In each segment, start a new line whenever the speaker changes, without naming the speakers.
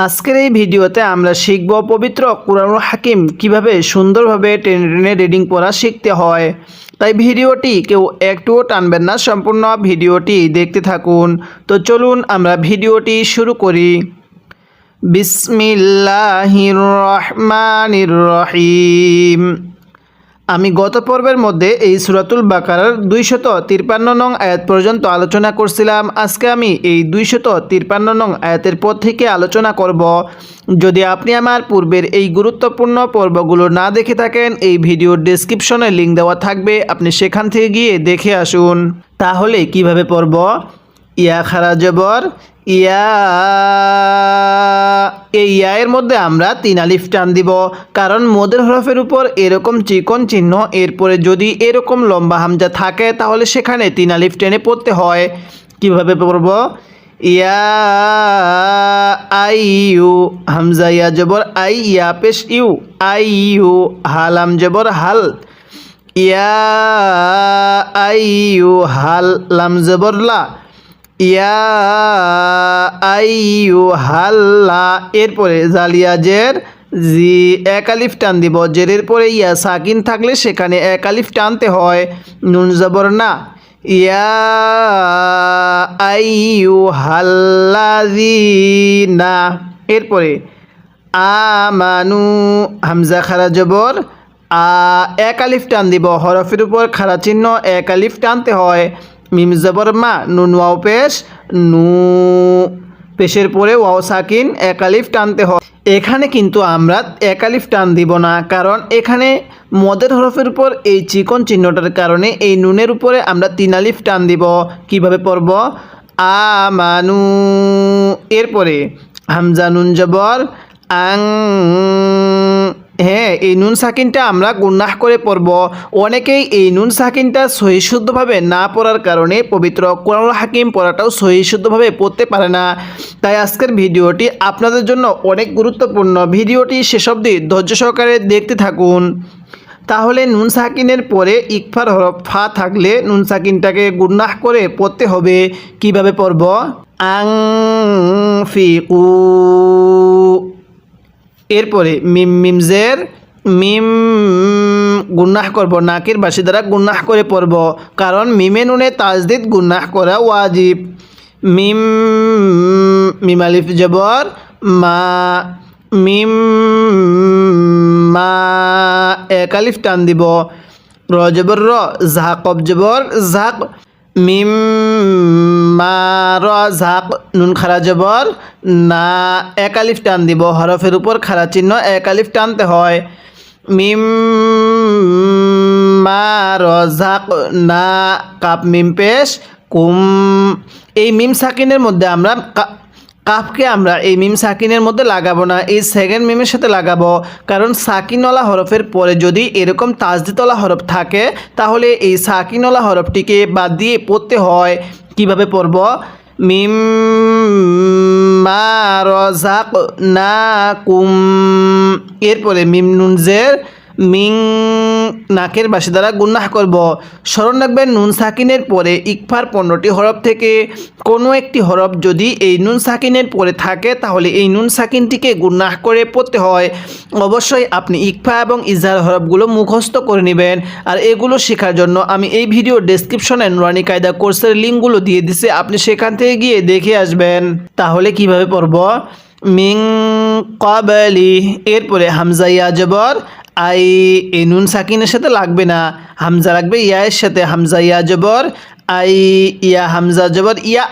আজকের এই ভিডিওতে আমরা শিখব পবিত্র কুরআনুল হাকিম কিভাবে সুন্দরভাবে টেনে টেনে রিডিং পড়া শিখতে হয়। তাই ভিডিওটি কেউ একটুও টানবেন না, সম্পূর্ণ ভিডিওটি দেখতে থাকুন। তো চলুন আমরা ভিডিওটি শুরু করি। বিসমিল্লাহির রহমানির রহিম। আমি গত পর্বের মধ্যে এই সূরাতুল বাকারার 253 নং আয়াত পর্যন্ত আলোচনা করছিলাম। আজকে আমি এই 253 নং আয়াতের পর থেকে আলোচনা করব। যদি আপনি আমার পূর্বের এই গুরুত্বপূর্ণ পর্বগুলো না দেখে থাকেন, এই ভিডিওর ডেসক্রিপশনে লিঙ্ক দেওয়া থাকবে, আপনি সেখান থেকে গিয়ে দেখে আসুন। তাহলে কিভাবে পড়ব? ইয়া খারা জবর ইয়া, এই ইয়া-এর মধ্যে আমরা 3 আলিফ টান দিব, কারণ মদের হরফের উপর এরকম চিকন চিহ্ন, এরপরে যদি এরকম লম্বা হামজা থাকে তাহলে সেখানে 3 আলিফ টেনে পড়তে হয়। কিভাবে পড়ব? ইয়া আই ইউ, হামজা ইয়া জবর আই, ইয়া পেশ ইউ, আই ইউ, হালাম জবর হাল, ইয়া আই ইউ হাল, লাম জবর লা, ইয়া আইয়ু হাল্লা। এরপরে জালিয়া জের জি, এক আলিফ টান দিব। জেরের পরে ইয়া সাকিন থাকলে সেখানে এক আলিফ টানতে হয়। নুন জবর না, ইয়া আইয়ু হাল্লাযিনা। এরপরে আমানু, হামজা খারা জবর আ, এক আলিফ টান দিব। হরফের উপর খাড়া চিহ্ন, এক আলিফ টানতে হয়। মিম জবর মা, নুন ওয়াও পেশ নু, পেশের পরে ওয়াও সাকিন, এক আলিফ টানতে হয়। এখানে কিন্তু আমরা এক আলিফ টান দিব না, কারণ এখানে মদের হরফের উপর এই চিকন চিহ্নটার কারণে এই নুনের উপরে আমরা 3 আলিফ টান দিব। কিভাবে পড়ব? আমানু। এরপরে হামজা নুন জবর আং, হ্যাঁ, এই নুন সাকিনটা আমরা গুন্নাহ করে পড়ব। অনেকেই এই নুন সাকিনটা সহি শুদ্ধভাবে না পড়ার কারণে পবিত্র কুরআনুল হাকিম পড়াটাও সহি শুদ্ধভাবে পড়তে পারে না। তাই আজকের ভিডিওটি আপনাদের জন্য অনেক গুরুত্বপূর্ণ। ভিডিওটি শেষ অবধি ধৈর্য সহকারে দেখতে থাকুন। তাহলে নুন সাকিনের পরে ইকফার হরফ ফা থাকলে নুন সাকিনটাকে গুন্নাহ করে পড়তে হবে। কিভাবে পড়ব? আং ফিকু। এরপরে মিম মিমজের মিম, গুন্নাহ করব, নাকের বাসি দ্বারা গুন্নাহ করে পড়ব, কারণ মিমে নুনে তাজদিদ গুন্নাহ করা ওয়াজিব। মিম, মিম আলিফ জবর মা, মিম মা, এক আলিফ টান দিব। র জবর র, ঝা কব জবর ঝাক, মিম মা র ঝাক, নুন খারা জবর না, এক আলিফ টান দিব। হরফের উপর খারা চিহ্ন, এক আলিফ টানতে হয়। মিম মা র ঝাক না, কাপ মিম পেশ কুম। এই মিম সাকিনের মধ্যে আমরা কাফকে আমরা এই মিম সাকিনের মধ্যে লাগাবো না, এই সেকেন্ড মিমের সাথে লাগাবো, কারণ সাকিনওয়ালা হরফের পরে যদি এরকম তাজদিদওয়ালা হরফ থাকে তাহলে এই সাকিনওয়ালা হরফটিকে বাদ দিয়ে পড়তে হয়। কিভাবে পড়ব? মিম মা রাযাক না কুম। এরপরে মিম নুন জের মিং, নাকের বাসি দ্বারা গুন্নাহ করব। স্মরণ রাখবেন, নুন সাকিনের পরে ইকফার 15টি হরফ থেকে কোনো একটি হরফ যদি এই নুন সাকিনের পরে থাকে তাহলে এই নুন সাকিনটিকে গুন্নাহ করে পড়তে হয়। অবশ্যই আপনি ইকফা এবং ইজহার হরফগুলো মুখস্থ করে নেবেন। আর এগুলো শেখার জন্য আমি এই ভিডিও ডেসক্রিপশনে নুরানি কায়দা কোর্সের লিঙ্কগুলো দিয়ে দিছি, আপনি সেখান থেকে গিয়ে দেখে আসবেন। তাহলে কিভাবে পড়ব? মিং ক্বাবলি। এরপরে হামজা ইয়া জবর আই, এই নুন সাকিনের সাথে লাগবে না, হামজা লাগবে ইয়ায়ের সাথে। হামজা ইয়া জবর আই, ইয়া হামজা জবর ইয়া,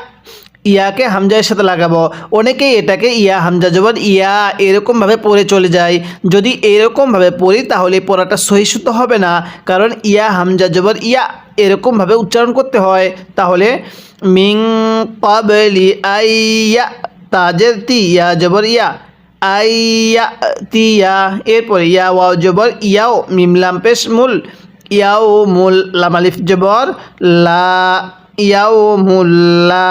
ইয়াকে হামজার সাথে লাগাবো। অনেকেই এটাকে ইয়া হামজা জবর ইয়া এরকমভাবে পড়ে চলে যায়। যদি এরকমভাবে পড়ি তাহলে পড়াটা সহিষ্ণুত হবে না, কারণ ইয়া হামজা জবর ইয়া এরকমভাবে উচ্চারণ করতে হয়। তাহলে মিং ক্বাবলি আইয়া, তাজের তি, ইয়া জবর ইয়া, আইয়া তিয়া। এরপরে ইয়া ওয়াও জবর ইয়াও, মিম লাম পেশ মুল, ইয়াও মুল, লাম আলিফ জবর লা, ইয়াও মুল্লা,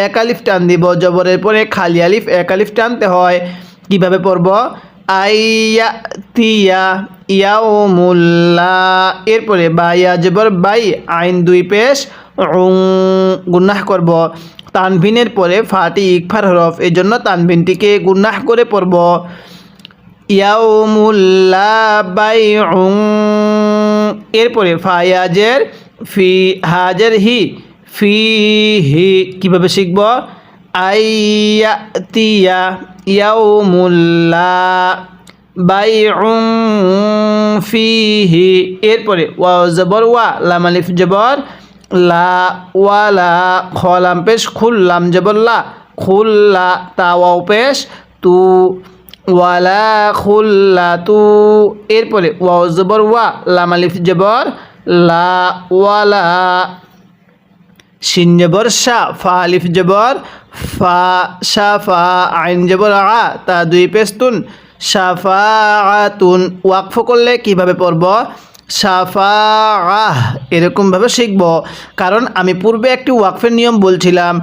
এক আলিফ টান দিব। জবরের পরে খালি আলিফ, এক আলিফ টানতে হয়। কিভাবে পড়ব? আইয়া তিয়া, ইয়াও মুল্লা। এরপরে বা ইয়া জবর বাই, আইন দুই পেশ উং গুন্নাহ করব। তানভিনের পরে ফাটি ইকফার হরফ, এই জন্য তানভিনটিকে গুন্নাহ করে পড়ব। ইয়াউমুল লা বাইউন, এরপরে ফায়াজের ফি, হাজের হি, ফি হি কীভাবে শিখব? আইয়াতিয়া ইয়াউমুল লা বাইউন ফিহি, এরপরে ওয়া জবর ওয়া, লাম আলিফ জবর লা, ওয়ালা, খ লাম পেশ খুল, লাম জবর লা, খুল্লা, তা ওয়াও পেশ তু, ওয়ালা খুল্লা তু, এরপরে ওয়া জবর ওয়া, লাম আলিফ জবর লা, ওয়ালা, শিন জবর শা, ফা আলিফ জবর ফা, শাফা, আইন জবর আ, তা দুই পেশ তুন, শাফাআতুন। ওয়াকফ করলে কিভাবে পড়ব? শাফাআহ, এরকমভাবে শিখব। কারণ আমি পূর্বে একটি ওয়াকফের নিয়ম বলছিলাম,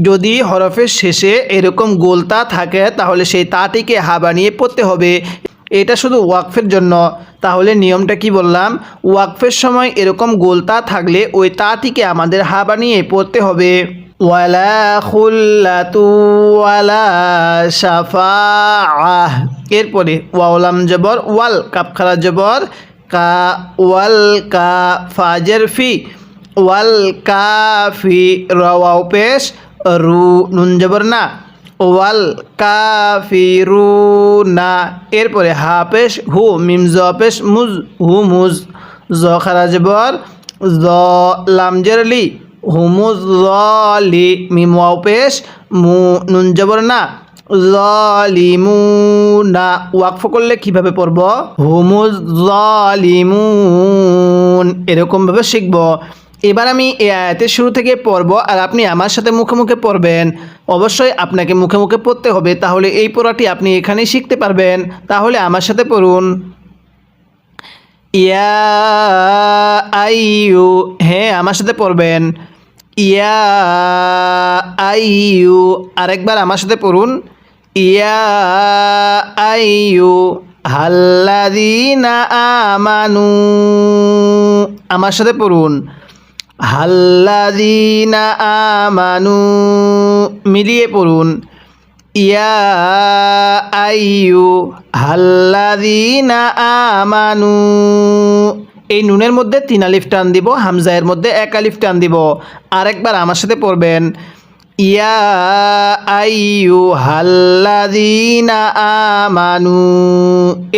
যদি হরফের শেষে এরকম গোলতা থাকে তাহলে সেই তাটিকে হা বানিয়ে পড়তে হবে। এটা শুধু ওয়াকফের জন্য। তাহলে নিয়মটা কি বললাম? ওয়াকফের সময় এরকম গোলতা থাকলে ওই তাটিকে আমাদের হা বানিয়ে পড়তে হবে। ওয়ালা খুল্লাতু ওয়ালা শাফাআহ, এরপরে ওয়ালাম জবর ওয়াল, কাপ খারা জবর কা, ওয়াল কা, ফাজের ফি, ওয়াল কাফি, রাওয়াও পেশ রু, নুন জবর না, ওয়াল কাফিরুনা, এরপরে হা পেশ হু, মিম জ পেশ মুজ, হু মুজ, জ খারা জবর জ, লাম জের লি, হুমুজ লি, মিম ওয়াও পেশ মু, নুন জবর না, জালিমুনা। ওয়াকফ করলে কিভাবে পড়ব? হুমুজ জালিমুন, এরকমভাবে শিখব। এবার আমি এই আয়াতের শুরু থেকে পড়ব আর আপনি আমার সাথে মুখে মুখে পড়বেন। অবশ্যই আপনাকে মুখে মুখে পড়তে হবে, তাহলে এই পড়াটি আপনি এখানেই শিখতে পারবেন। তাহলে আমার সাথে পড়ুন। ইয়া আইয়ু, হ্যাঁ আমার সাথে পড়বেন। ইয়া আইয়ু, আরেকবার আমার সাথে পড়ুন। ইয়া আইয়ু হাল্লাযীনা আমানু, আমার সাথে পড়ুন। হাল্লাযীনা আমানু, মিলিয়ে পড়ুন। ইয়া আইয়ু হাল্লাযীনা আমানু, এই নুনের মধ্যে 3 আলিফ টান দিব, হামজায়ের মধ্যে 1 আলিফ টান দিব। আরেকবার আমার সাথে পড়বেন। ইয়া আইয়ু হাল্লাযীনা আমানু,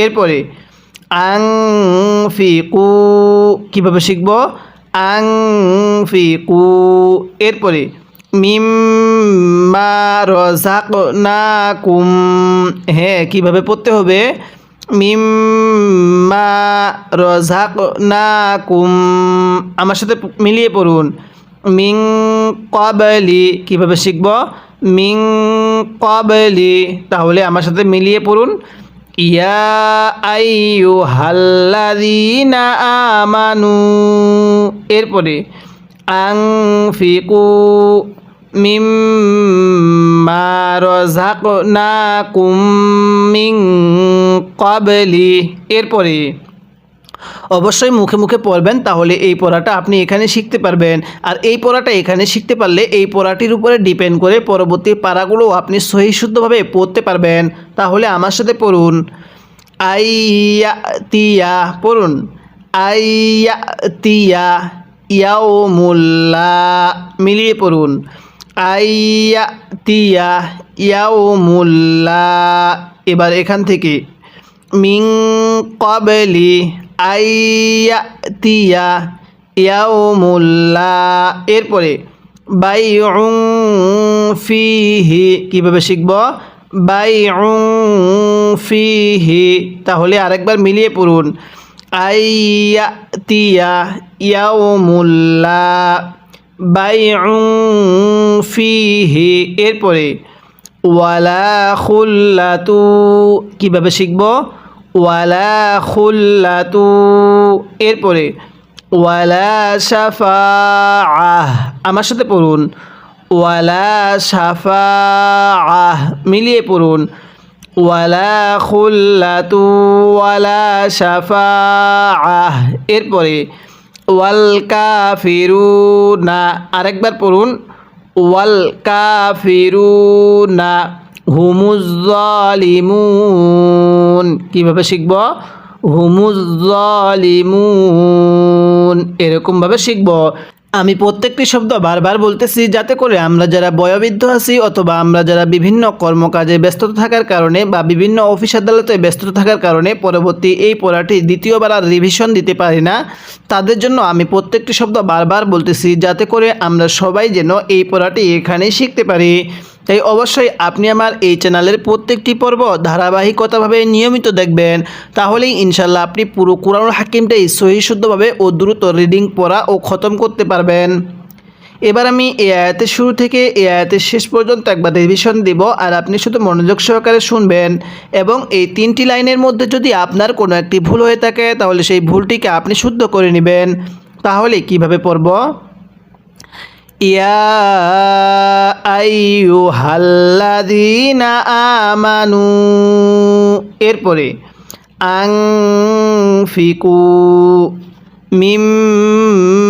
এরপরে আনফিকু, কিভাবে শিখব? আনফিকু, এরপরে মিম্মা রাযাকনাকুম, হ্যাঁ কিভাবে পড়তে হবে? মিম্মা রাযাকনাকুম, আমার সাথে মিলিয়ে পড়ুন। মিন ক্বাবলি, কিভাবে শিখব? মিন ক্বাবলি, তাহলে আমার সাথে মিলিয়ে পড়ুন। ইয়া আইয়ুহাল্লাযীনা আমানু, এরপরে আনফিকু মিম্মা রাযাকনাকুম মিন ক্বাবলি, এরপরে অবশ্যই মুখে মুখে পড়বেন, তাহলে এই পড়াটা আপনি এখানে শিখতে পারবেন। আর এই পড়াটা এখানে শিখতে পারলে এই পড়াটির উপরে ডিপেন্ড করে পরবর্তী পারাগুলো আপনি সহি শুদ্ধভাবে পড়তে পারবেন। তাহলে আমার সাথে পড়ুন। আইয়াতিয়া, পড়ুন। আইয়াতিয়া ইয়াউমুল্লা, মিলিয়ে পড়ুন। আইয়াতিয়া ইয়াউমুল্লা, এবার এখান থেকে মিন ক্বাবলি আইয়াতিয়া ইয়াউমুল্লা, এরপরে বাইউন ফিহি, কিভাবে শিখব? বাইউন ফিহি, তাহলে আরেকবার মিলিয়ে পড়ুন। আইয়াতিয়া ইয়াউমুল্লা বাইউন ফিহি, এরপরে ওয়ালা খুল্লাতু, কিভাবে শিখব? ওয়ালা খুল্লাতু, এরপরে ওয়ালা শাফাআহ, আমার সাথে পড়ুন। ওয়ালা শাফাআহ, মিলিয়ে পড়ুন। ওয়ালা খুল্লাতু ওয়ালা শাফাআহ, এরপরে ওয়াল কাফিরুনা, আরেকবার পড়ুন, ওয়াল কাফিরুনা হুমুজ জালিমুন। কীভাবে শিখব? হুমুজ জালিমুন, এরকমভাবে শিখব। আমি প্রত্যেকটি শব্দ বারবার বলতেছি যাতে করে আমরা যারা বয়োবৃদ্ধ আছি অথবা আমরা যারা বিভিন্ন কর্মকাজে ব্যস্ততা থাকার কারণে বা বিভিন্ন অফিস আদালতে ব্যস্ততা থাকার কারণে পরবর্তী এই পড়াটি দ্বিতীয়বার আর রিভিশন দিতে পারি না, তাদের জন্য আমি প্রত্যেকটি শব্দ বারবার বলতেছি যাতে করে আমরা সবাই যেন এই পড়াটি এখানেই শিখতে পারি। তাই অবশ্যই আপনি আমার এই চ্যানেলের প্রত্যেকটি পর্ব ধারাবাহিকতাভাবে নিয়মিত দেখবেন, তাহলেই ইনশাল্লাহ আপনি পুরো কুরআনুল হাকিমটাই সহি শুদ্ধভাবে ও দ্রুত রিডিং পড়া ও খতম করতে পারবেন। এবার আমি এই আয়াতের শুরু থেকে এই আয়াতের শেষ পর্যন্ত একবার রিভিশন দিব, আর আপনি শুধু মনোযোগ সহকারে শুনবেন এবং এই 3টি লাইনের মধ্যে যদি আপনার কোনো একটি ভুল হয়ে থাকে তাহলে সেই ভুলটিকে আপনি শুদ্ধ করে নেবেন। তাহলে কিভাবে পড়ব? ইয়া আইয়ুহাল্লাযীনা আমানু, এরপরে আনফিকু মিম্মা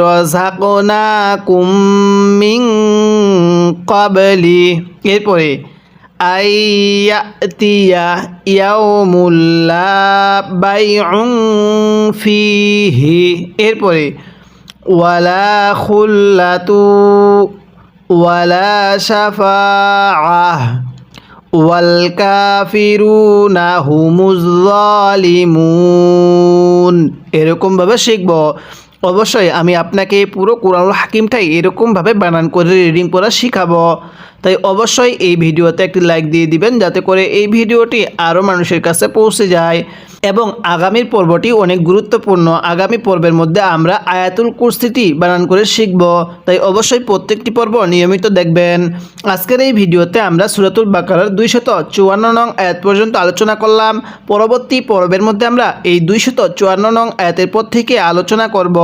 রাযাকনাকুম মিন ক্বাবলি, এরপরে আইয়াতিয়া ইয়াউমুল লা বাইউন ফীহি, এরপরে ওয়ালা খুল্লাতু ওয়ালা শাফাআহ ওয়াল কাফিরুনা হুমুজ জালিমুন, এরকমভাবে শিখব। অবশ্যই আমি আপনাকে পুরো কুরআনুল হাকিমটাই এরকমভাবে বানান করে রিডিং পড়া শিখাবো। তাই অবশ্যই এই ভিডিওতে একটি লাইক দিয়ে দিবেন যাতে করে এই ভিডিওটি আরও মানুষের কাছে পৌঁছে যায়। এবং আগামীর পর্বটি অনেক গুরুত্বপূর্ণ, আগামী পর্বের মধ্যে আমরা আয়াতুল কুরসিটি বানান করে শিখব। তাই অবশ্যই প্রত্যেকটি পর্ব নিয়মিত দেখবেন। আজকের এই ভিডিওতে আমরা সূরাতুল বাকারার 254 নং আয়াত পর্যন্ত আলোচনা করলাম। পরবর্তী পর্বের মধ্যে আমরা এই 254 নং আয়াতের পর থেকে আলোচনা করব।